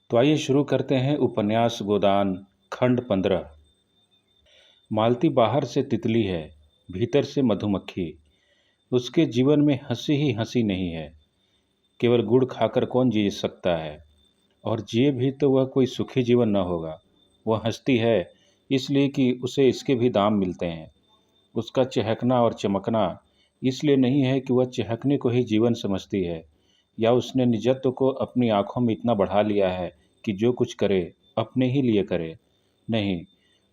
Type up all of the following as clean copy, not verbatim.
तो आइए शुरू करते हैं उपन्यास गोदान खंड 15। मालती बाहर से तितली है, भीतर से मधुमक्खी। उसके जीवन में हंसी ही हंसी नहीं है। केवल गुड़ खाकर कौन जी सकता है, और जिए भी तो वह कोई सुखी जीवन न होगा। वह हंसती है इसलिए कि उसे इसके भी दाम मिलते हैं। उसका चहकना और चमकना इसलिए नहीं है कि वह चहकने को ही जीवन समझती है, या उसने निजत्व को अपनी आंखों में इतना बढ़ा लिया है कि जो कुछ करे अपने ही लिए करे। नहीं,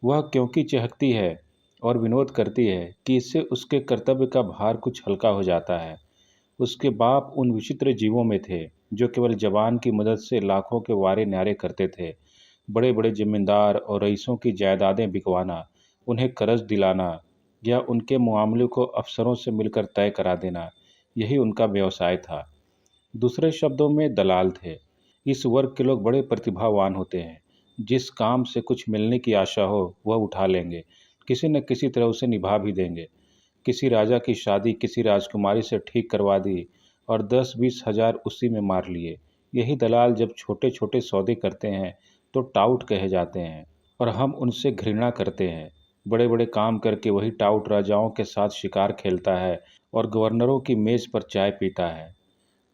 वह क्योंकि चहकती है और विनोद करती है कि इससे उसके कर्तव्य का भार कुछ हल्का हो जाता है। उसके बाप उन विचित्र जीवों में थे जो केवल जबान की मदद से लाखों के वारे न्यारे करते थे। बड़े बड़े जमींदार और रईसों की जायदादें बिकवाना, उन्हें कर्ज दिलाना या उनके मामले को अफसरों से मिलकर तय करा देना, यही उनका व्यवसाय था। दूसरे शब्दों में दलाल थे। इस वर्ग के लोग बड़े प्रतिभावान होते हैं। जिस काम से कुछ मिलने की आशा हो वह उठा लेंगे, किसी न किसी तरह उसे निभा भी देंगे। किसी राजा की शादी किसी राजकुमारी से ठीक करवा दी और 10-20 हज़ार उसी में मार लिए। यही दलाल जब छोटे छोटे सौदे करते हैं तो टाउट कहे जाते हैं, और हम उनसे घृणा करते हैं। बड़े बड़े काम करके वही टाउट राजाओं के साथ शिकार खेलता है और गवर्नरों की मेज पर चाय पीता है।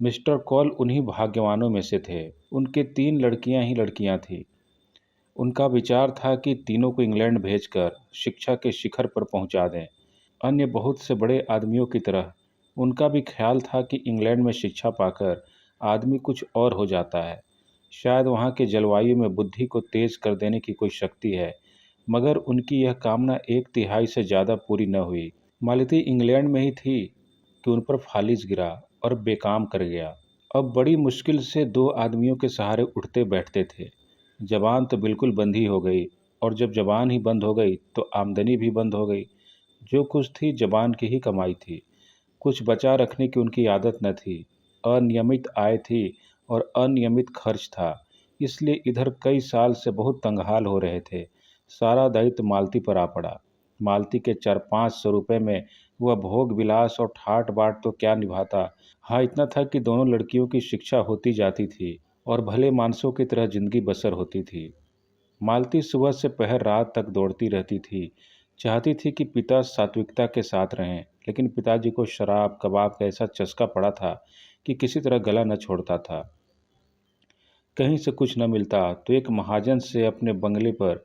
मिस्टर कॉल उन्हीं भाग्यवानों में से थे। उनके 3 लड़कियां ही लड़कियां थीं। उनका विचार था कि तीनों को इंग्लैंड भेजकर शिक्षा के शिखर पर पहुंचा दें। अन्य बहुत से बड़े आदमियों की तरह उनका भी ख्याल था कि इंग्लैंड में शिक्षा पाकर आदमी कुछ और हो जाता है। शायद वहाँ के जलवायु में बुद्धि को तेज कर देने की कोई शक्ति है, मगर उनकी यह कामना 1/3 से ज़्यादा पूरी न हुई। मालती इंग्लैंड में ही थी कि उन पर फालिज गिरा और बेकाम कर गया। अब बड़ी मुश्किल से 2 आदमियों के सहारे उठते बैठते थे। जबान तो बिल्कुल बंद ही हो गई, और जब जबान ही बंद हो गई तो आमदनी भी बंद हो गई। जो कुछ थी जबान की ही कमाई थी। कुछ बचा रखने की उनकी आदत न थी। अनियमित आय थी और अनियमित खर्च था। इसलिए इधर कई साल से बहुत तंगहाल हो रहे थे। सारा दायित्व मालती पर आ पड़ा। मालती के 400-500 रुपये में वह भोग विलास और ठाट बाट तो क्या निभाता। हाँ, इतना था कि दोनों लड़कियों की शिक्षा होती जाती थी और भले मानसों की तरह जिंदगी बसर होती थी। मालती सुबह से पहर रात तक दौड़ती रहती थी। चाहती थी कि पिता सात्विकता के साथ रहें, लेकिन पिताजी को शराब कबाब का ऐसा चस्का पड़ा था कि किसी तरह गला न छोड़ता था। कहीं से कुछ न मिलता तो एक महाजन से अपने बंगले पर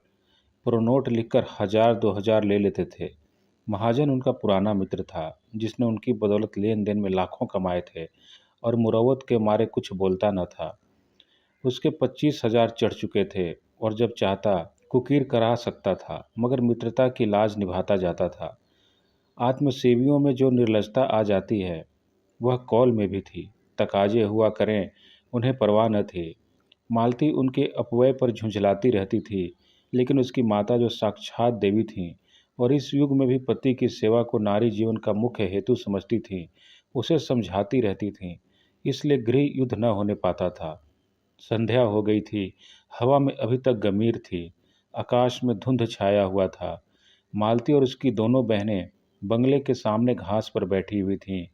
प्रोनोट लिखकर 1000-2000 ले लेते थे। महाजन उनका पुराना मित्र था, जिसने उनकी बदौलत लेन देन में लाखों कमाए थे और मुरवत के मारे कुछ बोलता न था। उसके 25,000 चढ़ चुके थे और जब चाहता कुकीर करा सकता था, मगर मित्रता की लाज निभाता जाता था। आत्मसेवियों में जो निर्लजता आ जाती है वह कौल में भी थी। तकाजे हुआ करें, उन्हें परवाह न थी। मालती उनके अपव्यय पर झुंझलाती रहती थी, लेकिन उसकी माता जो साक्षात देवी थीं और इस युग में भी पति की सेवा को नारी जीवन का मुख्य हेतु समझती थीं, उसे समझाती रहती थीं। इसलिए गृह युद्ध न होने पाता था। संध्या हो गई थी। हवा में अभी तक गमीर थी। आकाश में धुंध छाया हुआ था। मालती और उसकी दोनों बहनें बंगले के सामने घास पर बैठी हुई थीं।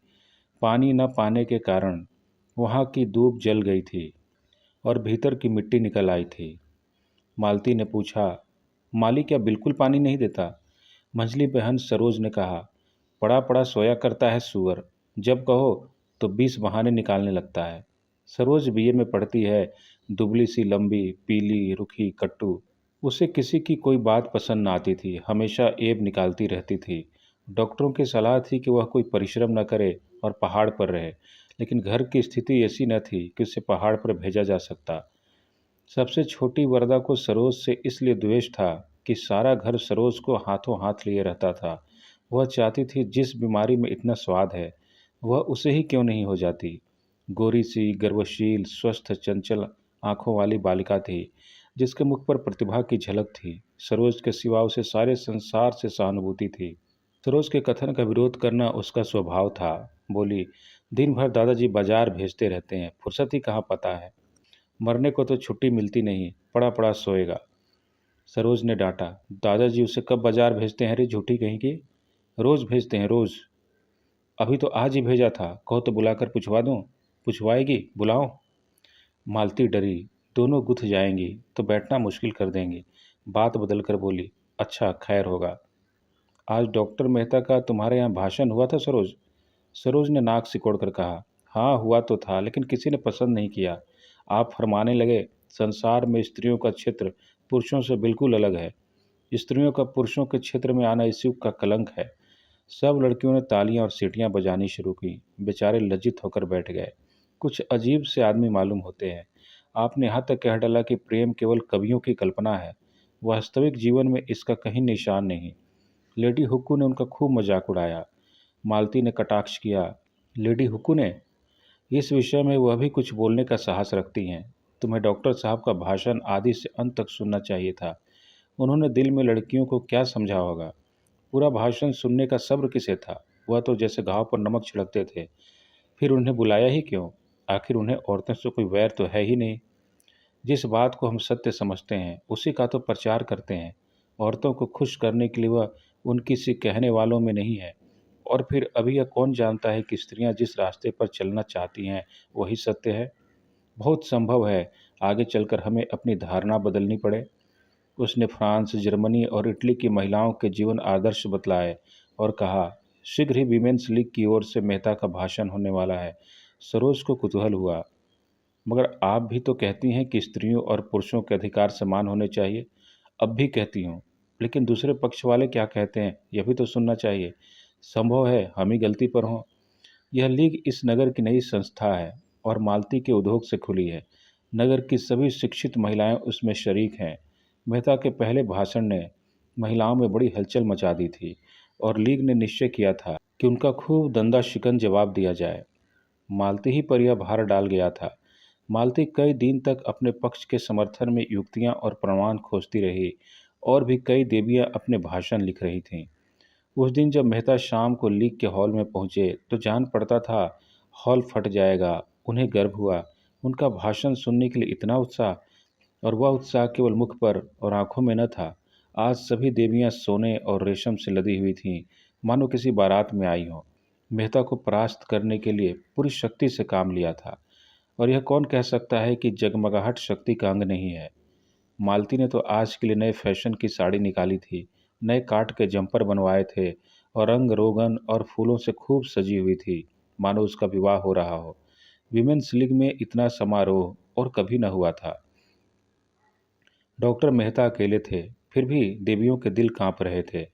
पानी न पाने के कारण वहाँ की दूब जल गई थी और भीतर की मिट्टी निकल आई थी। मालती ने पूछा, माली क्या बिल्कुल पानी नहीं देता? मंझली बहन सरोज ने कहा, पड़ा पड़ा सोया करता है सूअर, जब कहो तो 20 बहाने निकालने लगता है। सरोज बीए में पढ़ती है, दुबली सी लंबी, पीली, रुखी, कट्टू। उसे किसी की कोई बात पसंद न आती थी, हमेशा ऐब निकालती रहती थी। डॉक्टरों की सलाह थी कि वह कोई परिश्रम न करे और पहाड़ पर रहे, लेकिन घर की स्थिति ऐसी न थी कि उसे पहाड़ पर भेजा जा सकता। सबसे छोटी वरदा को सरोज से इसलिए द्वेष था कि सारा घर सरोज को हाथों हाथ लिए रहता था। वह चाहती थी जिस बीमारी में इतना स्वाद है वह उसे ही क्यों नहीं हो जाती। गोरी सी, गर्वशील, स्वस्थ, चंचल आंखों वाली बालिका थी, जिसके मुख पर प्रतिभा की झलक थी। सरोज के सिवा उसे सारे संसार से सहानुभूति थी। सरोज के कथन का विरोध करना उसका स्वभाव था। बोली, दिन भर दादाजी बाजार भेजते रहते हैं, फुर्सत ही कहाँ पता है। मरने को तो छुट्टी मिलती नहीं, पड़ा पड़ा सोएगा। सरोज ने डांटा, दादाजी उसे कब बाजार भेजते हैं रे झूठी कहीं की? रोज भेजते हैं, रोज। अभी तो आज ही भेजा था, कहो तो बुलाकर पूछवा दूं। पूछवाएगी? बुलाओ। मालती डरी। दोनों गुथ जाएंगी तो बैठना मुश्किल कर देंगी। बात बदल कर बोली, अच्छा खैर होगा। आज डॉक्टर मेहता का तुम्हारे यहाँ भाषण हुआ था सरोज? सरोज ने नाक सिकोड़कर कहा, हाँ हुआ तो था, लेकिन किसी ने पसंद नहीं किया। आप फरमाने लगे, संसार में स्त्रियों का क्षेत्र पुरुषों से बिल्कुल अलग है। स्त्रियों का पुरुषों के क्षेत्र में आना इस युग का कलंक है। सब लड़कियों ने तालियां और सीटियां बजानी शुरू की। बेचारे लज्जित होकर बैठ गए। कुछ अजीब से आदमी मालूम होते हैं। आपने यहाँ तक कह डाला कि प्रेम केवल कवियों की कल्पना है। वास्तविक जीवन में इसका कहीं निशान नहीं। लेडी हुक्कू ने उनका खूब मजाक उड़ाया। मालती ने कटाक्ष किया, लेडी हुक्कू ने? इस विषय में वह भी कुछ बोलने का साहस रखती हैं। तुम्हें डॉक्टर साहब का भाषण आदि से अंत तक सुनना चाहिए था। उन्होंने दिल में लड़कियों को क्या समझा होगा। पूरा भाषण सुनने का सब्र किसे था? वह तो जैसे घाव पर नमक छिड़कते थे। फिर उन्हें बुलाया ही क्यों? आखिर उन्हें औरतों से कोई वैर तो है ही नहीं। जिस बात को हम सत्य समझते हैं उसी का तो प्रचार करते हैं। औरतों को खुश करने के लिए वह उनकी सी कहने वालों में नहीं है। और फिर अभी यह कौन जानता है कि स्त्रियां जिस रास्ते पर चलना चाहती हैं वही सत्य है। बहुत संभव है आगे चलकर हमें अपनी धारणा बदलनी पड़े। उसने फ्रांस, जर्मनी और इटली की महिलाओं के जीवन आदर्श बतलाए और कहा, शीघ्र ही विमेंस लीग की ओर से मेहता का भाषण होने वाला है। सरोज को कुतूहल हुआ, मगर आप भी तो कहती हैं कि स्त्रियों और पुरुषों के अधिकार समान होने चाहिए। अब भी कहती हूँ, लेकिन दूसरे पक्ष वाले क्या कहते हैं यह भी तो सुनना चाहिए। संभव है हम ही गलती पर हों। यह लीग इस नगर की नई संस्था है और मालती के उद्योग से खुली है। नगर की सभी शिक्षित महिलाएं उसमें शरीक हैं। मेहता के पहले भाषण ने महिलाओं में बड़ी हलचल मचा दी थी और लीग ने निश्चय किया था कि उनका खूब दंदा शिकन जवाब दिया जाए। मालती ही पर यह भार डाल गया था। मालती कई दिन तक अपने पक्ष के समर्थन में युक्तियां और प्रमाण खोजती रही और भी कई देवियां अपने भाषण लिख रही थीं। उस दिन जब मेहता शाम को लीग के हॉल में पहुंचे तो जान पड़ता था हॉल फट जाएगा। उन्हें गर्व हुआ। उनका भाषण सुनने के लिए इतना उत्साह, और वह उत्साह केवल मुख पर और आंखों में न था। आज सभी देवियां सोने और रेशम से लदी हुई थीं, मानो किसी बारात में आई हों। मेहता को परास्त करने के लिए पूरी शक्ति से काम लिया था, और यह कौन कह सकता है कि जगमगाहट शक्ति का अंग नहीं है। मालती ने तो आज के लिए नए फैशन की साड़ी निकाली थी, नए काट के जंपर बनवाए थे और रंग रोगन और फूलों से खूब सजी हुई थी, मानो उसका विवाह हो रहा हो। विमेंस लीग में इतना समारोह और कभी न हुआ था। डॉक्टर मेहता अकेले थे, फिर भी देवियों के दिल कांप रहे थे।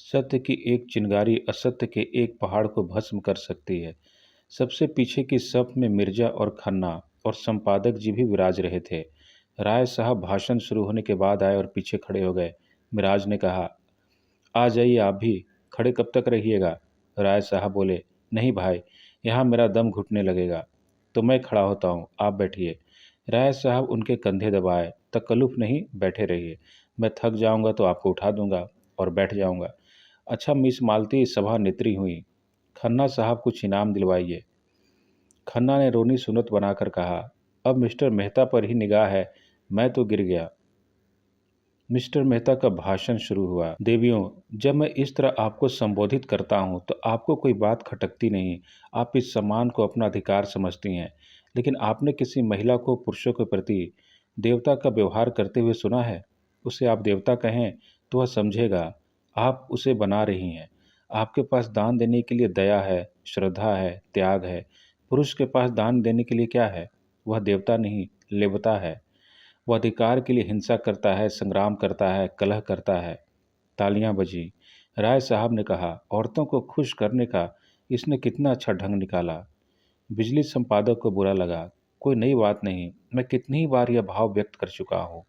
सत्य की एक चिंगारी असत्य के एक पहाड़ को भस्म कर सकती है। सबसे पीछे की सफ में मिर्जा और खन्ना और संपादक जी भी विराज रहे थे। राय साहब भाषण शुरू होने के बाद आए और पीछे खड़े हो गए। मिराज ने कहा, आ जाइए आप भी, खड़े कब तक रहिएगा? राय साहब बोले, नहीं भाई, यहाँ मेरा दम घुटने लगेगा। तो मैं खड़ा होता हूँ, आप बैठिए। राय साहब उनके कंधे दबाए, तकल्लुफ नहीं, बैठे रहिए। मैं थक जाऊंगा तो आपको उठा दूंगा और बैठ जाऊंगा। अच्छा मिस मालती, सभा नेत्री हुई। खन्ना साहब कुछ इनाम दिलवाइए। खन्ना ने रोनी सुनत बनाकर कहा, अब मिस्टर मेहता पर ही निगाह है, मैं तो गिर गया। मिस्टर मेहता का भाषण शुरू हुआ। देवियों, जब मैं इस तरह आपको संबोधित करता हूँ तो आपको कोई बात खटकती नहीं। आप इस सम्मान को अपना अधिकार समझती हैं। लेकिन आपने किसी महिला को पुरुषों के प्रति देवता का व्यवहार करते हुए सुना है? उसे आप देवता कहें तो वह समझेगा आप उसे बना रही हैं। आपके पास दान देने के लिए दया है, श्रद्धा है, त्याग है। पुरुष के पास दान देने के लिए क्या है? वह देवता नहीं, लेवता है। वह अधिकार के लिए हिंसा करता है, संग्राम करता है, कलह करता है। तालियां बजी। राय साहब ने कहा, औरतों को खुश करने का इसने कितना अच्छा ढंग निकाला। बिजली संपादक को बुरा लगा। कोई नई बात नहीं, मैं कितनी ही बार यह भाव व्यक्त कर चुका हूँ।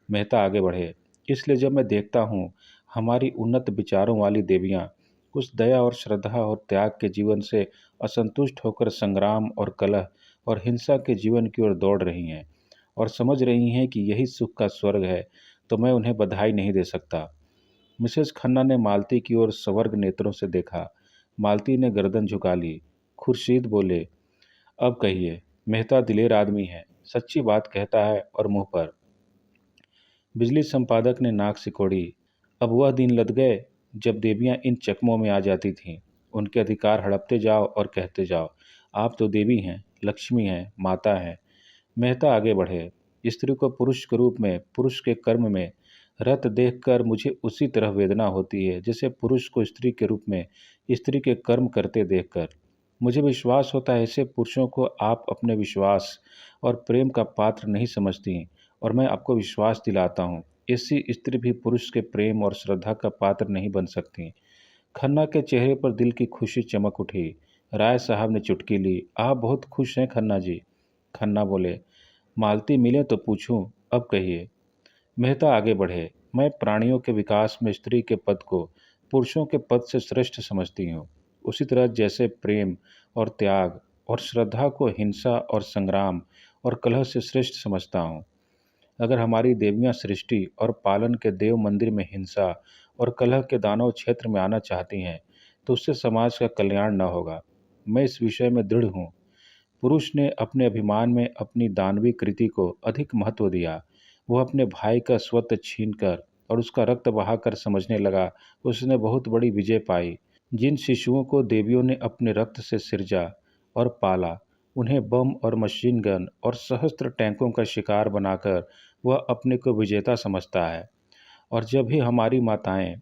मेहता आगे बढ़े, इसलिए जब मैं देखता हूँ हमारी उन्नत विचारों वाली देवियाँ उस दया और श्रद्धा और त्याग के जीवन से असंतुष्ट होकर संग्राम और कलह और हिंसा के जीवन की ओर दौड़ रही हैं और समझ रही हैं कि यही सुख का स्वर्ग है, तो मैं उन्हें बधाई नहीं दे सकता। मिसेस खन्ना ने मालती की ओर सवर्ग नेत्रों से देखा। मालती ने गर्दन झुका ली। खुर्शीद बोले, अब कहिए। मेहता दिलेर आदमी है, सच्ची बात कहता है और मुंह पर। बिजली संपादक ने नाक सिकोड़ी। अब वह दिन लद गए जब देवियां इन चकमों में आ जाती थीं। उनके अधिकार हड़पते जाओ और कहते जाओ, आप तो देवी हैं, लक्ष्मी हैं, माता हैं। मेहता आगे बढ़े। स्त्री को पुरुष के रूप में, पुरुष के कर्म में रत देखकर मुझे उसी तरह वेदना होती है जैसे पुरुष को स्त्री के रूप में स्त्री के कर्म करते देखकर। मुझे विश्वास होता है ऐसे पुरुषों को आप अपने विश्वास और प्रेम का पात्र नहीं समझती, और मैं आपको विश्वास दिलाता हूँ ऐसी स्त्री भी पुरुष के प्रेम और श्रद्धा का पात्र नहीं बन सकती। खन्ना के चेहरे पर दिल की खुशी चमक उठी। राय साहब ने चुटकी ली। आप बहुत खुश हैं खन्ना जी। खन्ना बोले, मालती मिले तो पूछूं, अब कहिए। मेहता आगे बढ़े, मैं प्राणियों के विकास में स्त्री के पद को पुरुषों के पद से श्रेष्ठ समझती हूँ। उसी तरह जैसे प्रेम और त्याग और श्रद्धा को हिंसा और संग्राम और कलह से श्रेष्ठ समझता हूँ। अगर हमारी देवियां सृष्टि और पालन के देव मंदिर में हिंसा और कलह के दानव क्षेत्र में आना चाहती हैं, तो उससे समाज का कल्याण न होगा। मैं इस विषय में दृढ़ हूँ। पुरुष ने अपने अभिमान में अपनी दानवी कृति को अधिक महत्व दिया। वह अपने भाई का स्वत्व छीनकर और उसका रक्त बहाकर समझने लगा, उसने बहुत बड़ी विजय पाई। जिन शिशुओं को देवियों ने अपने रक्त से सिरजा और पाला, उन्हें बम और मशीन गन और सहस्त्र टैंकों का शिकार बनाकर वह अपने को विजेता समझता है। और जब भी हमारी माताएं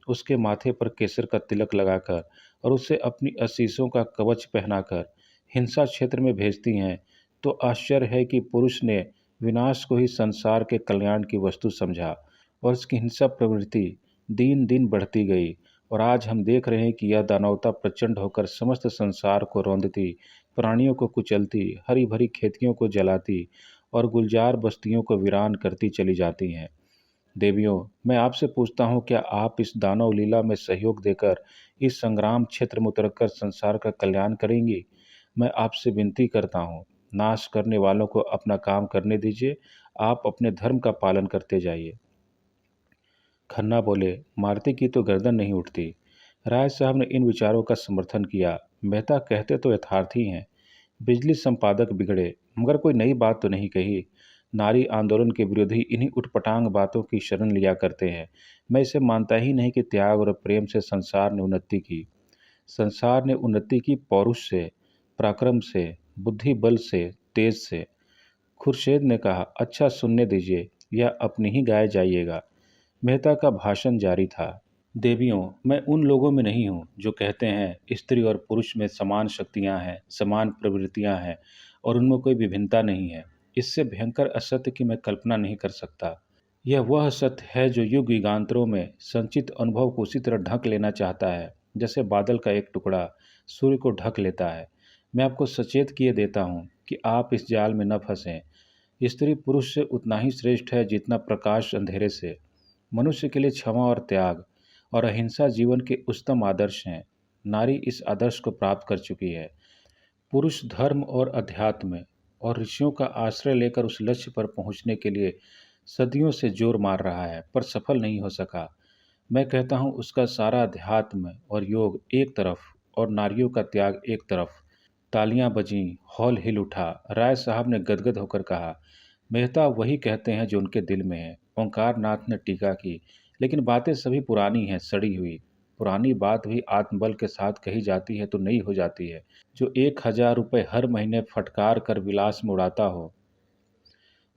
उसके माथे पर केसर का तिलक लगाकर और उसे अपनी आशीषों का कवच पहनाकर हिंसा क्षेत्र में भेजती हैं, तो आश्चर्य है कि पुरुष ने विनाश को ही संसार के कल्याण की वस्तु समझा और उसकी हिंसा प्रवृत्ति दिन दिन बढ़ती गई। और आज हम देख रहे हैं कि यह दानवता प्रचंड होकर समस्त संसार को रौंदती, प्राणियों को कुचलती, हरी भरी खेतियों को जलाती और गुलजार बस्तियों को वीरान करती चली जाती हैं। देवियों, मैं आपसे पूछता हूँ, क्या आप इस दानव लीला में सहयोग देकर इस संग्राम क्षेत्र में उतरकर संसार का कल्याण करेंगी? मैं आपसे विनती करता हूँ, नाश करने वालों को अपना काम करने दीजिए, आप अपने धर्म का पालन करते जाइए। खन्ना बोले, मारती की तो गर्दन नहीं उठती। राय साहब ने इन विचारों का समर्थन किया। मेहता कहते तो यथार्थी हैं। बिजली संपादक बिगड़े, मगर कोई नई बात तो नहीं कही। नारी आंदोलन के विरोधी इन्हीं उटपटांग बातों की शरण लिया करते हैं। मैं इसे मानता ही नहीं कि त्याग और प्रेम से संसार ने उन्नति की। संसार ने उन्नति की पौरुष से, पराक्रम से, बुद्धि बल से, तेज से। खुर्शेद ने कहा, अच्छा सुनने दीजिए, या अपनी ही गाय जाइएगा। मेहता का भाषण जारी था। देवियों, मैं उन लोगों में नहीं हूँ जो कहते हैं स्त्री और पुरुष में समान शक्तियाँ हैं, समान प्रवृत्तियाँ हैं और उनमें कोई विभिन्नता नहीं है। इससे भयंकर असत्य की मैं कल्पना नहीं कर सकता। यह वह सत्य है जो युग युगांतरों में संचित अनुभव को उसी तरह ढक लेना चाहता है जैसे बादल का एक टुकड़ा सूर्य को ढक लेता है। मैं आपको सचेत किए देता हूँ कि आप इस जाल में न फंसें। स्त्री पुरुष से उतना ही श्रेष्ठ है जितना प्रकाश अंधेरे से। मनुष्य के लिए क्षमा और त्याग और अहिंसा जीवन के उच्चतम आदर्श हैं। नारी इस आदर्श को प्राप्त कर चुकी है। पुरुष धर्म और अध्यात्म और ऋषियों का आश्रय लेकर उस लक्ष्य पर पहुंचने के लिए सदियों से जोर मार रहा है, पर सफल नहीं हो सका। मैं कहता हूँ उसका सारा अध्यात्म और योग एक तरफ और नारियों का त्याग एक तरफ। तालियां बजीं, हॉल हिल उठा। राय साहब ने गदगद होकर कहा, मेहता वही कहते हैं जो उनके दिल में है। ओंकार नाथ ने टीका की, लेकिन बातें सभी पुरानी हैं, सड़ी हुई। पुरानी बात भी आत्मबल के साथ कही जाती है तो नई हो जाती है। जो 1,000 रुपये हर महीने फटकार कर विलास में उड़ाता हो,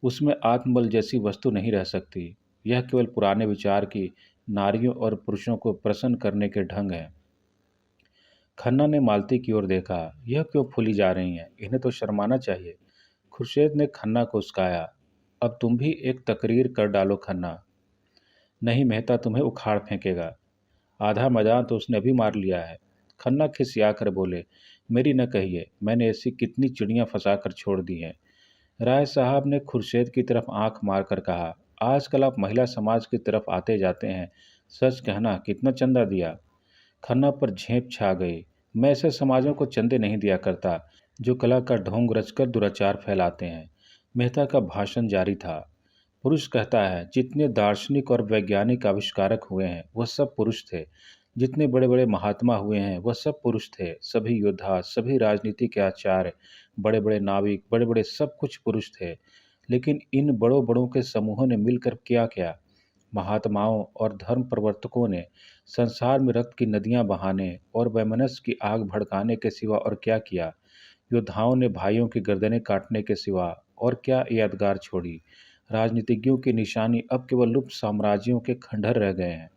उसमें आत्मबल जैसी वस्तु नहीं रह सकती। यह केवल पुराने विचार की नारियों और पुरुषों को प्रसन्न करने के ढंग हैं। खन्ना ने मालती की ओर देखा। यह क्यों फूली जा रही हैं? इन्हें तो शर्माना चाहिए। खुर्शीद ने खन्ना को उस्काया। अब तुम भी एक तकरीर कर डालो खन्ना। नहीं, मेहता तुम्हें उखाड़ फेंकेगा। आधा मैदान तो उसने अभी मार लिया है। खन्ना खिसिया कर बोले, मेरी न कहिए, मैंने ऐसी कितनी चिड़ियां फंसा कर छोड़ दी हैं। राय साहब ने खुर्शीद की तरफ आंख मारकर कहा, आजकल आप महिला समाज की तरफ आते जाते हैं। सच कहना, कितना चंदा दिया? खन्ना पर झेप छा गई। मैं ऐसे समाजों को चंदे नहीं दिया करता जो कला का ढोंग रचकर दुराचार फैलाते हैं। मेहता का भाषण जारी था। पुरुष कहता है, जितने दार्शनिक और वैज्ञानिक आविष्कारक हुए हैं वह सब पुरुष थे। जितने बड़े बड़े महात्मा हुए हैं वह सब पुरुष थे। सभी योद्धा, सभी राजनीति के आचार्य, बड़े बड़े नाविक, बड़े बड़े सब कुछ पुरुष थे। लेकिन इन बड़ों बड़ों के समूहों ने मिलकर किया क्या? महात्माओं और धर्म प्रवर्तकों ने संसार में रक्त की नदियां बहाने और वैमनस्य की आग भड़काने के सिवा और क्या किया? योद्धाओं ने भाइयों की गर्दनें काटने के सिवा और क्या यादगार छोड़ी। राजनीतिज्ञों की निशानी अब केवल लुप्त साम्राज्यों के खंडहर रह गए हैं,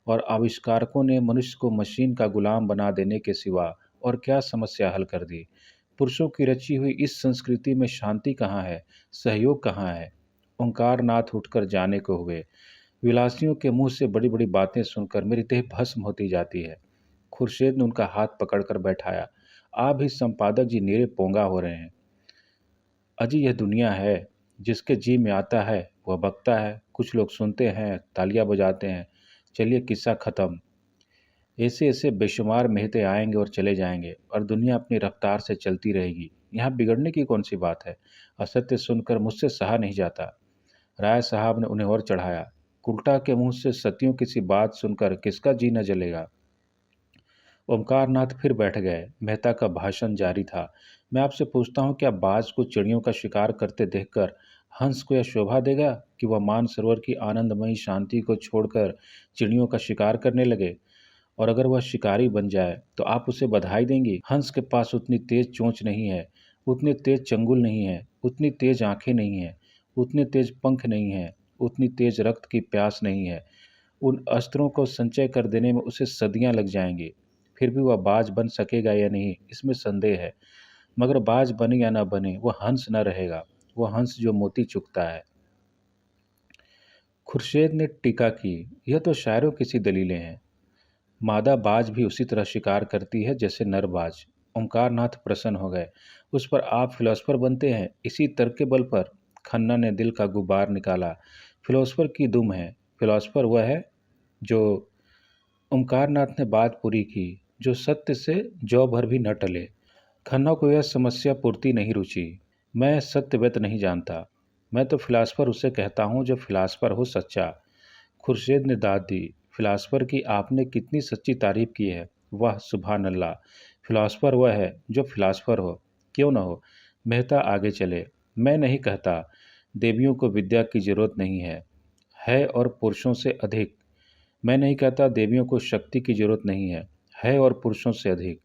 और आविष्कारकों ने मनुष्य को मशीन का गुलाम बना देने के सिवा और क्या समस्या हल कर दी। पुरुषों की रची हुई इस संस्कृति में शांति कहाँ है, सहयोग कहाँ है। ओंकारनाथ उठकर जाने को हुए। विलासियों के मुंह से बड़ी बड़ी बातें सुनकर मेरी देह भस्म होती जाती है। खुर्शीद ने उनका हाथ पकड़कर बैठाया। आप ही संपादक जी नीरे पोंगा हो रहे हैं। अजी यह दुनिया है, जिसके जी में आता है वह बकता है, कुछ लोग सुनते हैं, तालियां बजाते हैं। चलिए किस्सा खत्म। ऐसे ऐसे बेशुमार मेहते आएंगे और चले जाएंगे और दुनिया अपनी रफ्तार से चलती रहेगी। यहाँ बिगड़ने की कौन सी बात है। असत्य सुनकर मुझसे सहा नहीं जाता। राय साहब ने उन्हें और चढ़ाया। कुल्टा के मुंह से सतियों किसी बात सुनकर किसका जी न जलेगा। ओमकारनाथ फिर बैठ गए। मेहता का भाषण जारी था। मैं आपसे पूछता हूँ, क्या बाज को चिड़ियों का शिकार करते देखकर हंस को यह शोभा देगा कि वह मानसरोवर की आनंदमयी शांति को छोड़कर चिड़ियों का शिकार करने लगे। और अगर वह शिकारी बन जाए तो आप उसे बधाई देंगी। हंस के पास उतनी तेज चोंच नहीं है, उतने तेज चंगुल नहीं है, उतनी तेज आंखें नहीं है, उतने तेज पंख नहीं है, उतनी तेज रक्त की प्यास नहीं है। उन अस्त्रों को संचय कर देने में उसे सदियां लग जाएंगी। फिर भी वह बाज बन सकेगा या नहीं, इसमें संदेह है। मगर बाज बने या न बने, वह हंस न रहेगा, वह हंस जो मोती चुगता है। खुर्शीद ने टीका की, यह तो शायरों की सी दलीलें हैं। मादा बाज भी उसी तरह शिकार करती है जैसे नर बाज। ओंकारनाथ प्रसन्न हो गए। उस पर आप फिलोसफर बनते हैं, इसी तर्क के बल पर। खन्ना ने दिल का गुबार निकाला। फिलोसफर की दुम है। फिलोसफर वह है जो, ओंकारनाथ ने बात पूरी की, जो सत्य से जौ भर भी न टले। खन्ना को यह समस्या पूर्ति नहीं रुची। मैं सत्यव्यत नहीं जानता। मैं तो फिलासफर उसे कहता हूँ जो फिलासफर हो सच्चा। खुर्शीद ने दाद दी। फिलासफर की आपने कितनी सच्ची तारीफ की है। वाह सुभान अल्लाह। फिलासफर वह है जो फिलासफर हो, क्यों न हो। मेहता आगे चले। मैं नहीं कहता देवियों को विद्या की जरूरत नहीं है और पुरुषों से अधिक। मैं नहीं कहता देवियों को शक्ति की जरूरत नहीं है और पुरुषों से अधिक।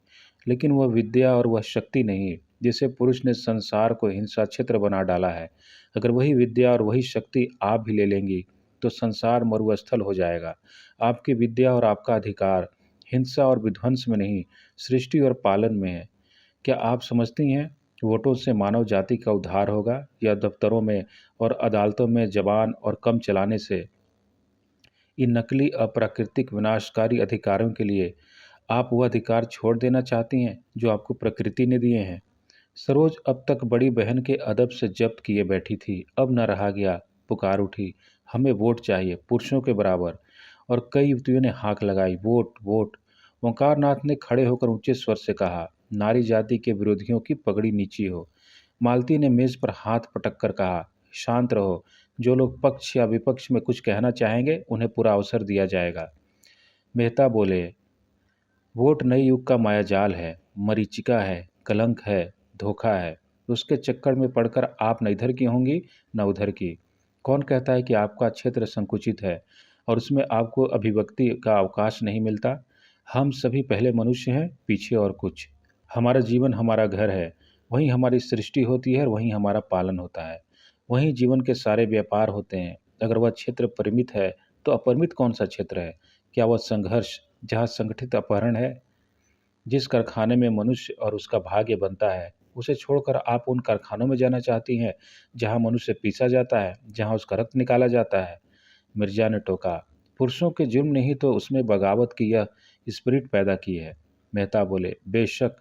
लेकिन वह विद्या और वह शक्ति नहीं जिसे पुरुष ने संसार को हिंसा क्षेत्र बना डाला है। अगर वही विद्या और वही शक्ति आप भी ले लेंगी तो संसार मरुस्थल हो जाएगा। आपकी विद्या और आपका अधिकार हिंसा और विध्वंस में नहीं, सृष्टि और पालन में है। क्या आप समझती हैं वोटों से मानव जाति का उद्धार होगा, या दफ्तरों में और अदालतों में जबान और कम चलाने से। इन नकली अप्राकृतिक विनाशकारी अधिकारों के लिए आप वह अधिकार छोड़ देना चाहती हैं जो आपको प्रकृति ने दिए हैं। सरोज अब तक बड़ी बहन के अदब से जब्त किए बैठी थी, अब न रहा गया, पुकार उठी, हमें वोट चाहिए, पुरुषों के बराबर। और कई युवतियों ने हाक लगाई, वोट वोट। ओंकारनाथ ने खड़े होकर ऊंचे स्वर से कहा, नारी जाति के विरोधियों की पगड़ी नीची हो। मालती ने मेज पर हाथ पटक कर कहा, शांत रहो। जो लोग पक्ष या विपक्ष में कुछ कहना चाहेंगे उन्हें पूरा अवसर दिया जाएगा। मेहता बोले, वोट नई युग का मायाजाल है, मरीचिका है, कलंक है, धोखा है। उसके चक्कर में पड़कर आप न इधर की होंगी न उधर की। कौन कहता है कि आपका क्षेत्र संकुचित है और उसमें आपको अभिव्यक्ति का अवकाश नहीं मिलता। हम सभी पहले मनुष्य हैं, पीछे और कुछ। हमारा जीवन हमारा घर है, वहीं हमारी सृष्टि होती है और वहीं हमारा पालन होता है, वहीं जीवन के सारे व्यापार होते हैं। अगर वह क्षेत्र परिमित है तो अपरिमित कौन सा क्षेत्र है। क्या वह संघर्ष जहाँ संगठित अपहरण है। जिस कारखाने में मनुष्य और उसका भाग्य बनता है, उसे छोड़कर आप उन कारखानों में जाना चाहती हैं जहाँ मनुष्य पीसा जाता है, जहाँ उसका रक्त निकाला जाता है। मिर्जा ने टोका, पुरुषों के जुर्म ने ही तो उसमें बगावत की यह स्पिरिट पैदा की है। मेहता बोले, बेशक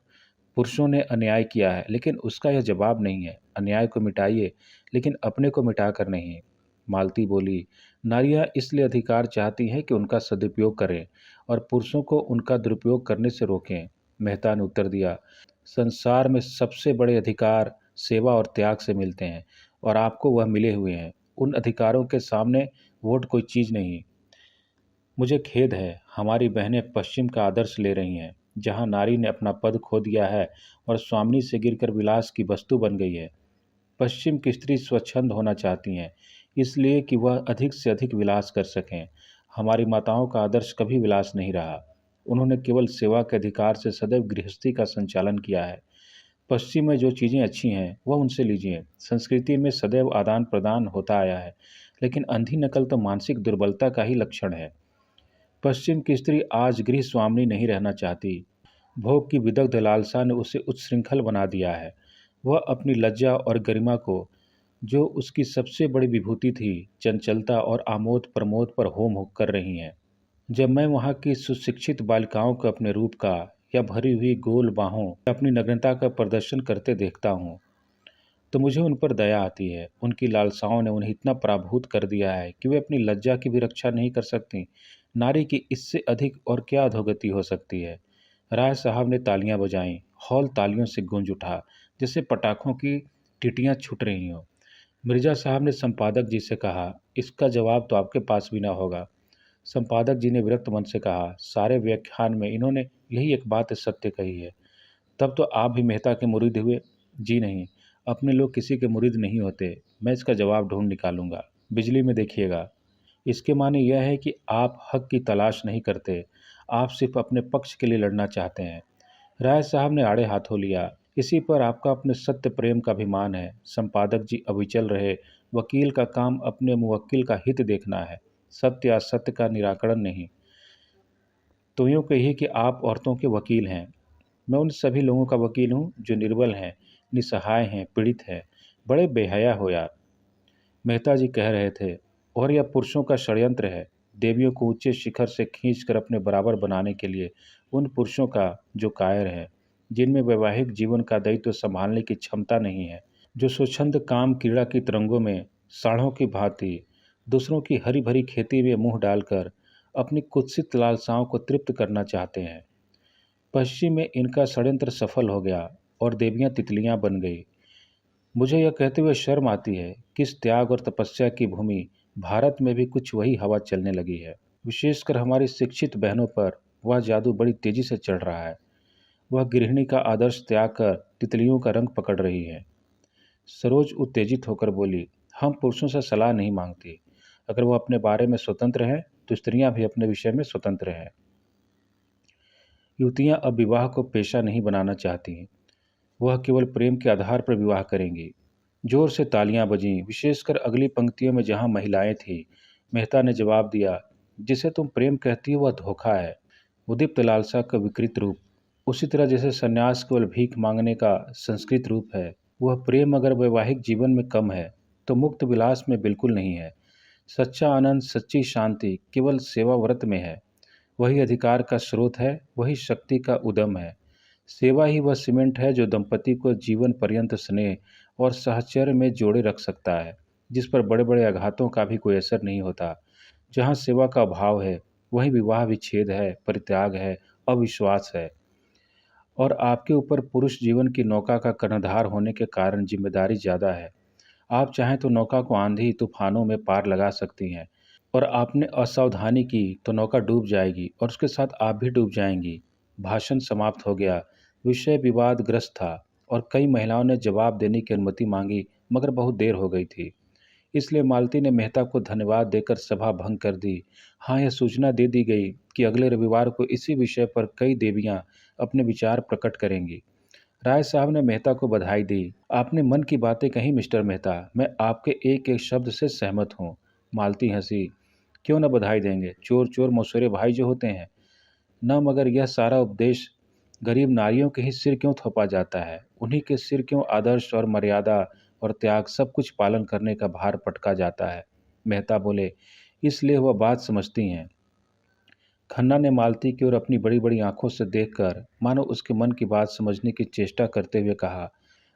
पुरुषों ने अन्याय किया है, लेकिन उसका यह जवाब नहीं है। अन्याय को मिटाइए, लेकिन अपने को मिटाकर नहीं। मालती बोली, नारियां इसलिए अधिकार चाहती हैं कि उनका सदुपयोग करें और पुरुषों को उनका दुरुपयोग करने से रोकें। मेहता ने उत्तर दिया, संसार में सबसे बड़े अधिकार सेवा और त्याग से मिलते हैं और आपको वह मिले हुए हैं। उन अधिकारों के सामने वोट कोई चीज़ नहीं। मुझे खेद है, हमारी बहनें पश्चिम का आदर्श ले रही हैं, जहां नारी ने अपना पद खो दिया है और स्वामिनी से गिरकर विलास की वस्तु बन गई है। पश्चिम की स्त्री स्वच्छंद होना चाहती हैं, इसलिए कि वह अधिक से अधिक विलास कर सकें। हमारी माताओं का आदर्श कभी विलास नहीं रहा। उन्होंने केवल सेवा के अधिकार से सदैव गृहस्थी का संचालन किया है। पश्चिम में जो चीज़ें अच्छी हैं वह उनसे लीजिए। संस्कृति में सदैव आदान प्रदान होता आया है, लेकिन अंधी नकल तो मानसिक दुर्बलता का ही लक्षण है। पश्चिम की स्त्री आज गृह स्वामिनी नहीं रहना चाहती। भोग की विदग्ध लालसा ने उसे उच्छृंखल बना दिया है। वह अपनी लज्जा और गरिमा को, जो उसकी सबसे बड़ी विभूति थी, चंचलता और आमोद प्रमोद पर होम कर रही हैं। जब मैं वहाँ की सुशिक्षित बालिकाओं को अपने रूप का या भरी हुई गोल बाहों या अपनी नग्नता का प्रदर्शन करते देखता हूँ, तो मुझे उन पर दया आती है। उनकी लालसाओं ने उन्हें इतना पराभूत कर दिया है कि वे अपनी लज्जा की भी रक्षा नहीं कर सकती। नारी की इससे अधिक और क्या अधोगति हो सकती है। राय साहब ने तालियां बजाईं। हॉल तालियों से गूंज उठा, जैसे पटाखों की टीटियां छूट रही हों। मिर्जा साहब ने संपादक जी से कहा, इसका जवाब तो आपके पास भी ना होगा। संपादक जी ने विरक्त मन से कहा, सारे व्याख्यान में इन्होंने यही एक बात सत्य कही है। तब तो आप भी मेहता के मुरीद हुए? जी नहीं, अपने लोग किसी के मुरीद नहीं होते। मैं इसका जवाब ढूंढ निकालूंगा। बिजली में देखिएगा। इसके माने यह है कि आप हक की तलाश नहीं करते, आप सिर्फ अपने पक्ष के लिए लड़ना चाहते हैं। राय साहब ने आड़े हाथों लिया। इसी पर आपका अपने सत्य प्रेम का अभिमान है। संपादक जी अविचल रहे। वकील का काम अपने मुवक्किल का हित देखना है, सत्य असत्य का निराकरण नहीं। तो यूँ कहिए कि आप औरतों के वकील हैं। मैं उन सभी लोगों का वकील हूँ जो निर्बल हैं, निसहाय हैं, पीड़ित हैं। बड़े बेहया हो यार, मेहता जी कह रहे थे। और यह पुरुषों का षड्यंत्र है, देवियों को ऊंचे शिखर से खींचकर अपने बराबर बनाने के लिए। उन पुरुषों का जो कायर है, जिनमें वैवाहिक जीवन का दायित्व संभालने की क्षमता नहीं है, जो स्वच्छंद काम क्रीड़ा की तरंगों में साढ़ों की भांति दूसरों की हरी भरी खेती में मुंह डालकर अपनी कुत्सित लालसाओं को तृप्त करना चाहते हैं। पश्चिम में इनका षड्यंत्र सफल हो गया और देवियां तितलियां बन गई। मुझे यह कहते हुए शर्म आती है कि इस त्याग और तपस्या की भूमि भारत में भी कुछ वही हवा चलने लगी है। विशेषकर हमारी शिक्षित बहनों पर वह जादू बड़ी तेजी से चढ़ रहा है। वह गृहिणी का आदर्श त्याग कर तितलियों का रंग पकड़ रही है। सरोज उत्तेजित होकर बोली, हम पुरुषों से सलाह नहीं मांगती। अगर वह अपने बारे में स्वतंत्र हैं तो स्त्रियां भी अपने विषय में स्वतंत्र हैं। युवतियां अब विवाह को पेशा नहीं बनाना चाहती। वह केवल प्रेम के आधार पर विवाह करेंगी। जोर से तालियां बजीं, विशेषकर अगली पंक्तियों में जहां महिलाएं थीं। मेहता ने जवाब दिया, जिसे तुम प्रेम कहती हो वह धोखा है, उद्दीप्त लालसा का विकृत रूप। उसी तरह जैसे सन्यास केवल भीख मांगने का संस्कृत रूप है, वह प्रेम अगर वैवाहिक जीवन में कम है तो मुक्त विलास में बिल्कुल नहीं है। सच्चा आनंद, सच्ची शांति केवल सेवा व्रत में है। वही अधिकार का स्रोत है, वही शक्ति का उद्यम है। सेवा ही वह सीमेंट है जो दंपति को जीवन पर्यंत स्नेह और साहचर्य में जोड़े रख सकता है, जिस पर बड़े बड़े आघातों का भी कोई असर नहीं होता। जहाँ सेवा का अभाव है, वहीं विवाह विच्छेद है, परित्याग है, अविश्वास है। और आपके ऊपर पुरुष जीवन की नौका का कर्णधार होने के कारण जिम्मेदारी ज़्यादा है। आप चाहें तो नौका को आंधी तूफानों में पार लगा सकती हैं, और आपने असावधानी की तो नौका डूब जाएगी और उसके साथ आप भी डूब जाएंगी। भाषण समाप्त हो गया। विषय विवादग्रस्त था और कई महिलाओं ने जवाब देने की अनुमति मांगी, मगर बहुत देर हो गई थी। इसलिए मालती ने मेहता को धन्यवाद देकर सभा भंग कर दी। हाँ, यह सूचना दे दी गई कि अगले रविवार को इसी विषय पर कई देवियां अपने विचार प्रकट करेंगी। राय साहब ने मेहता को बधाई दी। आपने मन की बातें कही मिस्टर मेहता, मैं आपके एक एक शब्द से सहमत हूँ। मालती हंसी। क्यों न बधाई देंगे, चोर चोर मौसेरे भाई जो होते हैं न, मगर यह सारा उपदेश गरीब नारियों के ही सिर क्यों थोपा जाता है? उन्हीं के सिर क्यों आदर्श और मर्यादा और त्याग सब कुछ पालन करने का भार पटका जाता है? मेहता बोले, इसलिए वह बात समझती हैं। खन्ना ने मालती की ओर अपनी बड़ी बड़ी आंखों से देखकर मानो उसके मन की बात समझने की चेष्टा करते हुए कहा,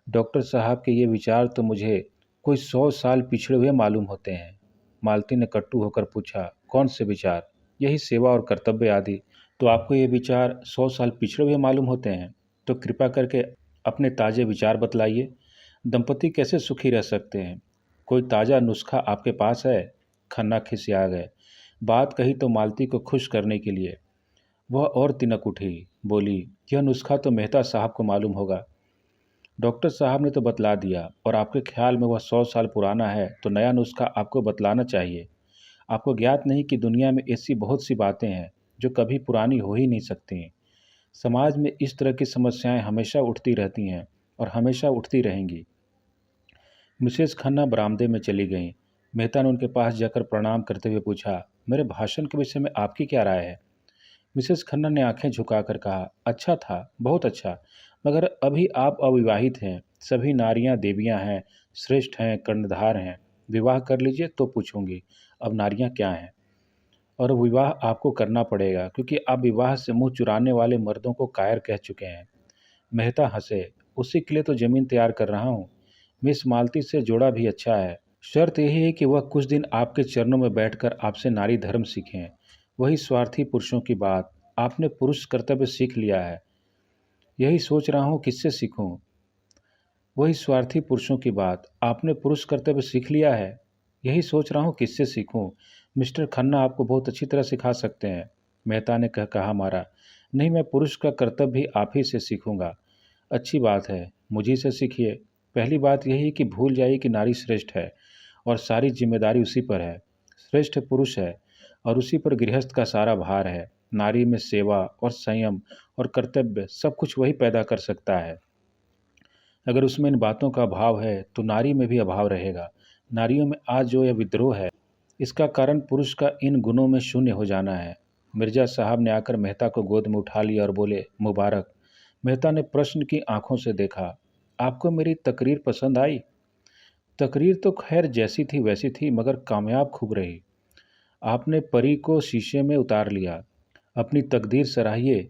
डॉक्टर साहब के ये विचार तो मुझे कोई 100 साल पिछड़े हुए मालूम होते हैं। मालती ने कट्टू होकर पूछा, कौन से विचार? यही सेवा और कर्तव्य आदि। तो आपको ये विचार 100 साल पिछड़े हुए मालूम होते हैं? तो कृपा करके अपने ताज़े विचार बतलाइए। दंपति कैसे सुखी रह सकते हैं? कोई ताज़ा नुस्खा आपके पास है? खन्ना खिसिया गए। बात कही तो मालती को खुश करने के लिए। वह और तिनक उठी, बोली, यह नुस्खा तो मेहता साहब को मालूम होगा। डॉक्टर साहब ने तो बतला दिया, और आपके ख्याल में वह 100 साल पुराना है तो नया नुस्खा आपको बतलाना चाहिए। आपको ज्ञात नहीं कि दुनिया में ऐसी बहुत सी बातें हैं जो कभी पुरानी हो ही नहीं सकती। समाज में इस तरह की समस्याएं हमेशा उठती रहती हैं। और हमेशा उठती रहेंगी। मिसेस खन्ना बरामदे में चली गईं। मेहता ने उनके पास जाकर प्रणाम करते हुए पूछा, मेरे भाषण के विषय में आपकी क्या राय है? मिसेस खन्ना ने आंखें झुकाकर कहा, अच्छा था, बहुत अच्छा, मगर अभी आप अविवाहित हैं। सभी नारियां देवियां हैं, श्रेष्ठ हैं, कर्णधार हैं। विवाह कर लीजिए तो पूछूंगी, अब नारियां क्या हैं? और विवाह आपको करना पड़ेगा, क्योंकि आप विवाह से मुंह चुराने वाले मर्दों को कायर कह चुके हैं। मेहता हंसे, उसी के लिए तो जमीन तैयार कर रहा हूँ। मिस मालती से जोड़ा भी अच्छा है। शर्त यही है कि वह कुछ दिन आपके चरणों में बैठकर आपसे नारी धर्म सीखें। वही स्वार्थी पुरुषों की बात। आपने पुरुष कर्तव्य सीख लिया है। यही सोच रहा हूँ किससे सीखूं। वही स्वार्थी पुरुषों की बात। आपने पुरुष कर्तव्य सीख लिया है। यही सोच रहा हूँ किससे सीखूं। मिस्टर खन्ना आपको बहुत अच्छी तरह सिखा सकते हैं। मेहता ने कहा मारा, नहीं, मैं पुरुष का कर्तव्य भी आप ही से सीखूंगा। अच्छी बात है, मुझी से सीखिए। पहली बात यही कि भूल जाइए कि नारी श्रेष्ठ है और सारी जिम्मेदारी उसी पर है। श्रेष्ठ पुरुष है और उसी पर गृहस्थ का सारा भार है। नारी में सेवा और संयम और कर्तव्य सब कुछ वही पैदा कर सकता है। अगर उसमें इन बातों का अभाव है तो नारी में भी अभाव रहेगा। नारियों में आज जो यह विद्रोह है, इसका कारण पुरुष का इन गुणों में शून्य हो जाना है। मिर्जा साहब ने आकर मेहता को गोद में उठा लिया और बोले, मुबारक। मेहता ने प्रश्न की आंखों से देखा, आपको मेरी तकरीर पसंद आई? तकरीर तो खैर जैसी थी वैसी थी, मगर कामयाब खूब रही। आपने परी को शीशे में उतार लिया। अपनी तकदीर सराहिए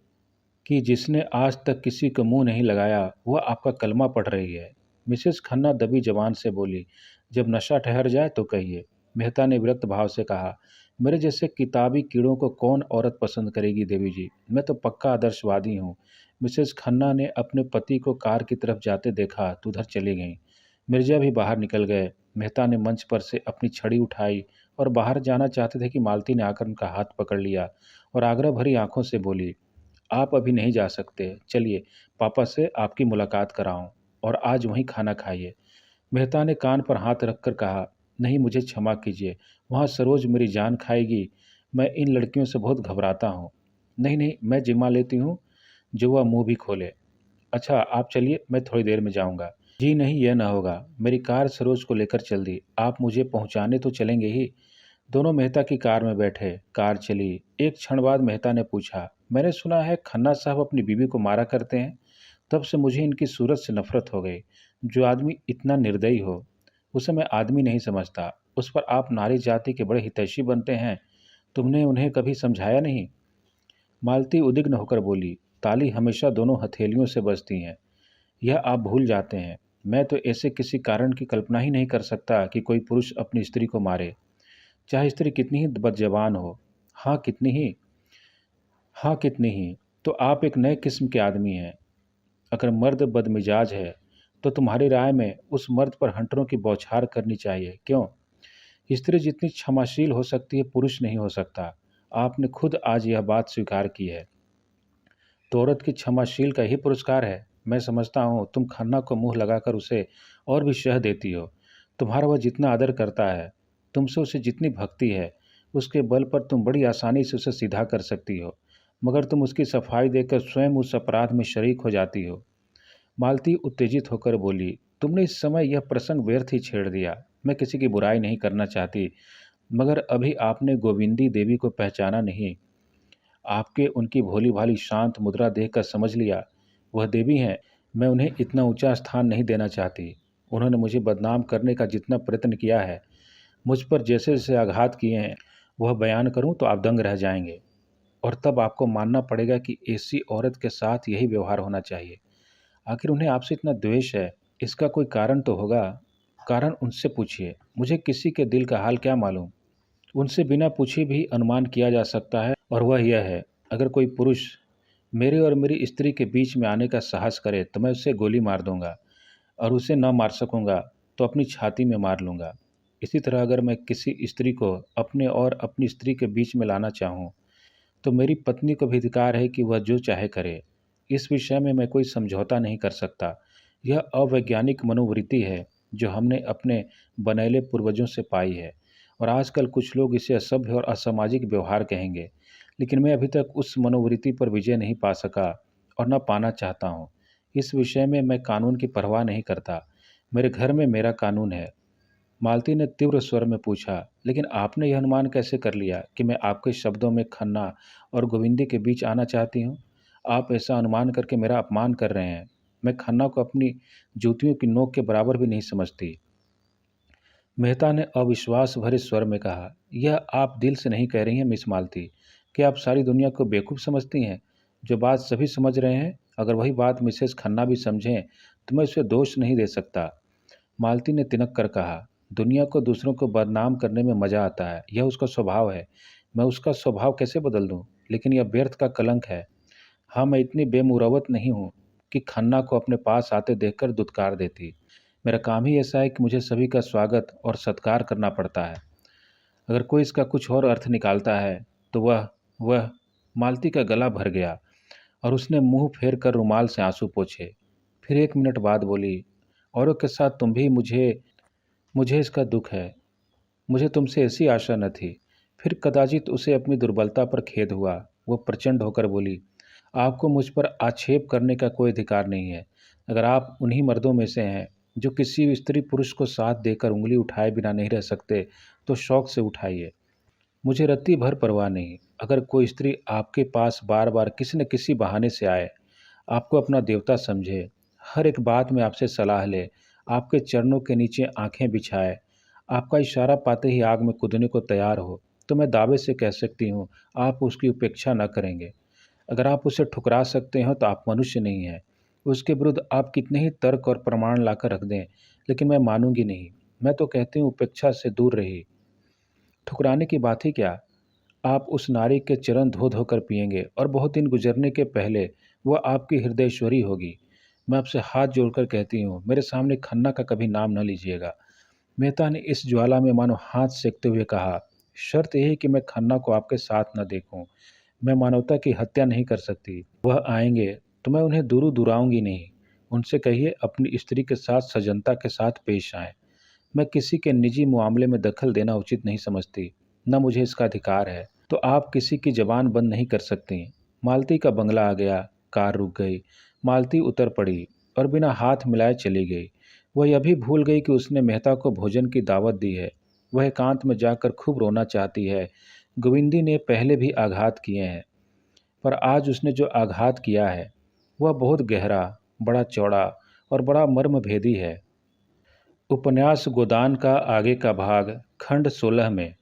कि जिसने आज तक किसी को मुंह नहीं लगाया वह आपका कलमा पढ़ रही है। मिसेस खन्ना दबी जबान से बोली, जब नशा ठहर जाए तो कहिए। मेहता ने विरक्त भाव से कहा, मेरे जैसे किताबी कीड़ों को कौन औरत पसंद करेगी देवी जी, मैं तो पक्का आदर्शवादी हूँ। मिसेस खन्ना ने अपने पति को कार की तरफ जाते देखा तो उधर चली गईं। मिर्जा भी बाहर निकल गए। मेहता ने मंच पर से अपनी छड़ी उठाई और बाहर जाना चाहते थे कि मालती ने आकर उनका हाथ पकड़ लिया और आग्रह भरी आंखों से बोली, आप अभी नहीं जा सकते, चलिए पापा से आपकी मुलाकात कराऊं और आज वहीं खाना खाइए। मेहता ने कान पर हाथ रखकर कहा, नहीं, मुझे क्षमा कीजिए, वहाँ सरोज मेरी जान खाएगी। मैं इन लड़कियों से बहुत घबराता हूँ। नहीं नहीं, मैं जिम्मा लेती हूँ, जो वह मुंह भी खोले। अच्छा आप चलिए, मैं थोड़ी देर में जाऊंगा। जी नहीं, यह ना होगा, मेरी कार सरोज को लेकर चल दी, आप मुझे पहुंचाने तो चलेंगे ही। दोनों मेहता की कार में बैठे। कार चली। एक क्षण बाद मेहता ने पूछा, मैंने सुना है खन्ना साहब अपनी बीवी को मारा करते हैं। तब से मुझे इनकी सूरत से नफरत हो गई। जो आदमी इतना निर्दयी हो उसे मैं आदमी नहीं समझता। उस पर आप नारी जाति के बड़े हितैषी बनते हैं। तुमने उन्हें कभी समझाया नहीं? मालती उद्विग्न होकर बोली, ताली हमेशा दोनों हथेलियों से बजती हैं। यह आप भूल जाते हैं। मैं तो ऐसे किसी कारण की कल्पना ही नहीं कर सकता कि कोई पुरुष अपनी स्त्री को मारे, चाहे स्त्री कितनी ही बदजबान हो। हाँ कितनी ही, हाँ कितनी ही। तो आप एक नए किस्म के आदमी हैं। अगर मर्द बदमिजाज है तो तुम्हारी राय में उस मर्द पर हंटरों की बौछार करनी चाहिए। क्यों? स्त्री जितनी क्षमाशील हो सकती है पुरुष नहीं हो सकता। आपने खुद आज यह बात स्वीकार की है। तो औरत की क्षमाशील का ही पुरस्कार है। मैं समझता हूँ तुम खन्ना को मुंह लगाकर उसे और भी शह देती हो। तुम्हारा वह जितना आदर करता है, तुमसे उसे जितनी भक्ति है, उसके बल पर तुम बड़ी आसानी से उसे सीधा कर सकती हो, मगर तुम उसकी सफाई देकर स्वयं उस अपराध में शरीक हो जाती हो। मालती उत्तेजित होकर बोली, तुमने इस समय यह प्रसंग व्यर्थ ही छेड़ दिया। मैं किसी की बुराई नहीं करना चाहती, मगर अभी आपने गोविंदी देवी को पहचाना नहीं। आपके उनकी भोली भाली शांत मुद्रा देखकर समझ लिया वह देवी हैं। मैं उन्हें इतना ऊंचा स्थान नहीं देना चाहती। उन्होंने मुझे बदनाम करने का जितना प्रयत्न किया है, मुझ पर जैसे जैसे आघात किए हैं, वह बयान करूं तो आप दंग रह जाएंगे। और तब आपको मानना पड़ेगा कि ऐसी औरत के साथ यही व्यवहार होना चाहिए। आखिर उन्हें आपसे इतना द्वेष है, इसका कोई कारण तो होगा। कारण उनसे पूछिए, मुझे किसी के दिल का हाल क्या मालूम। उनसे बिना पूछे भी अनुमान किया जा सकता है, और वह यह है, अगर कोई पुरुष मेरे और मेरी स्त्री के बीच में आने का साहस करे तो मैं उसे गोली मार दूंगा, और उसे न मार सकूंगा तो अपनी छाती में मार लूंगा। इसी तरह अगर मैं किसी स्त्री को अपने और अपनी स्त्री के बीच में लाना चाहूँ तो मेरी पत्नी को भी अधिकार है कि वह जो चाहे करे। इस विषय में मैं कोई समझौता नहीं कर सकता। यह अवैज्ञानिक मनोवृत्ति है जो हमने अपने बनैले पूर्वजों से पाई है, और आजकल कुछ लोग इसे असभ्य और असामाजिक व्यवहार कहेंगे, लेकिन मैं अभी तक उस मनोवृत्ति पर विजय नहीं पा सका और न पाना चाहता हूँ। इस विषय में मैं कानून की परवाह नहीं करता। मेरे घर में मेरा कानून है। मालती ने तीव्र स्वर में पूछा, लेकिन आपने यह अनुमान कैसे कर लिया कि मैं आपके शब्दों में खन्ना और गोविंदी के बीच आना चाहती हूँ? आप ऐसा अनुमान करके मेरा अपमान कर रहे हैं। मैं खन्ना को अपनी जूतियों की नोक के बराबर भी नहीं समझती। मेहता ने अविश्वास भरे स्वर में कहा, यह आप दिल से नहीं कह रही हैं मिस मालती। क्या आप सारी दुनिया को बेवकूफ़ समझती हैं? जो बात सभी समझ रहे हैं, अगर वही बात मिसेस खन्ना भी समझें तो मैं उसे दोष नहीं दे सकता। मालती ने तिनक कर कहा, दुनिया को दूसरों को बदनाम करने में मज़ा आता है, यह उसका स्वभाव है। मैं उसका स्वभाव कैसे बदल दूं? लेकिन यह व्यर्थ का कलंक है। हाँ, मैं इतनी बेमुरवत नहीं हूँ कि खन्ना को अपने पास आते देखकर दुत्कार देती। मेरा काम ही ऐसा है कि मुझे सभी का स्वागत और सत्कार करना पड़ता है। अगर कोई इसका कुछ और अर्थ निकालता है तो वह मालती का गला भर गया और उसने मुंह फेर कर रुमाल से आंसू पोंछे। फिर 1 मिनट बाद बोली, औरों के साथ तुम भी मुझे मुझे इसका दुख है। मुझे तुमसे ऐसी आशा न थी। फिर कदाचित उसे अपनी दुर्बलता पर खेद हुआ। वो प्रचंड होकर बोली, आपको मुझ पर आक्षेप करने का कोई अधिकार नहीं है। अगर आप उन्हीं मर्दों में से हैं जो किसी भी स्त्री पुरुष को साथ देकर उंगली उठाए बिना नहीं रह सकते, तो शौक से उठाइए। मुझे रत्ती भर परवाह नहीं। अगर कोई स्त्री आपके पास बार बार किसी न किसी बहाने से आए, आपको अपना देवता समझे, हर एक बात में आपसे सलाह ले, आपके चरणों के नीचे आंखें बिछाए, आपका इशारा पाते ही आग में कूदने को तैयार हो, तो मैं दावे से कह सकती हूँ, आप उसकी उपेक्षा न करेंगे। अगर आप उसे ठुकरा सकते हो तो आप मनुष्य नहीं हैं। उसके विरुद्ध आप कितने ही तर्क और प्रमाण लाकर रख दें, लेकिन मैं मानूंगी नहीं। मैं तो कहती हूँ उपेक्षा से दूर रही। ठुकराने की बात ही क्या? आप उस नारी के चरण धो धोकर पिएंगे और बहुत दिन गुजरने के पहले वह आपकी हृदयश्वरी होगी। मैं आपसे हाथ जोड़कर कहती हूँ, मेरे सामने खन्ना का कभी नाम न लीजिएगा। मेहता ने इस ज्वाला में मानो हाथ सेकते हुए कहा, शर्त यही कि मैं खन्ना को आपके साथ न देखूं। मैं मानवता की हत्या नहीं कर सकती। वह आएंगे तो मैं उन्हें दूर दुराऊंगी नहीं। उनसे कहिए अपनी स्त्री के साथ सजनता के साथ पेश आएं। मैं किसी के निजी मामले में दखल देना उचित नहीं समझती, न मुझे इसका अधिकार है। तो आप किसी की जबान बंद नहीं कर सकती। मालती का बंगला आ गया, कार रुक गई, मालती उतर पड़ी और बिना हाथ मिलाए चली गई। वह यह भी भूल गई कि उसने मेहता को भोजन की दावत दी है। वह एकांत में जाकर खूब रोना चाहती है। गोविंदी ने पहले भी आघात किए हैं, पर आज उसने जो आघात किया है वह बहुत गहरा, बड़ा चौड़ा और बड़ा मर्मभेदी है। उपन्यास गोदान का आगे का भाग खंड 16 में